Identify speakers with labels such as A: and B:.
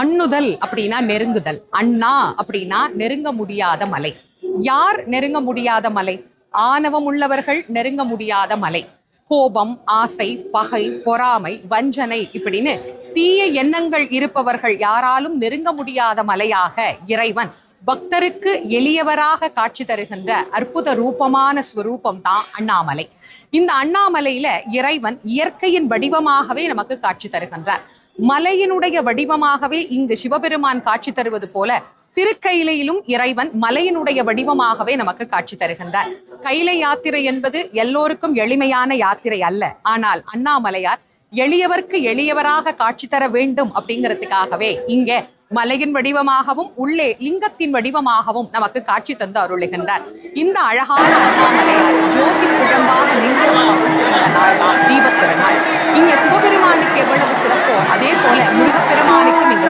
A: அண்ணுதல் அப்படின்னா நெருங்குதல். அண்ணா அப்படின்னா நெருங்க முடியாத மலை. யார் நெருங்க முடியாத மலை? ஆணவம் உள்ளவர்கள் நெருங்க முடியாத மலை. கோபம், ஆசை, பகை, பொறாமை, வஞ்சனை இப்படின்னு தீய எண்ணங்கள் இருப்பவர்கள் யாராலும் நெருங்க முடியாத மலையாக இறைவன் பக்தருக்கு எளியவராக காட்சி தருகின்ற அற்புத ரூபமான ஸ்வரூபம் தான் அண்ணாமலை. இந்த அண்ணாமலையில இறைவன் இயற்கையின் வடிவமாகவே நமக்கு காட்சி தருகின்றார். மலையினுடைய வடிவமாகவே இங்கு சிவபெருமான் காட்சி தருவது போல திருக்கையிலையிலும் இறைவன் மலையினுடைய வடிவமாகவே நமக்கு காட்சி தருகின்றார். கைலை யாத்திரை என்பது எல்லோருக்கும் எளிமையான யாத்திரை அல்ல. ஆனால் அண்ணாமலையார் எளியவர்க்கு எளியவராக காட்சி தர வேண்டும் அப்படிங்கிறதுக்காகவே இங்கே மலையின் வடிவமாகவும் உள்ளே லிங்கத்தின் வடிவமாகவும் நமக்கு காட்சி தந்து அருளுகின்றார். இந்த அழகான அண்ணாமலையார் ஜோதி குழம்பாக தீபத்திருநாள். இங்க சிவபெருமானுக்கு எவ்வளவு சிறப்போ அதே போல முருகப்பெருமானுக்கும் இங்க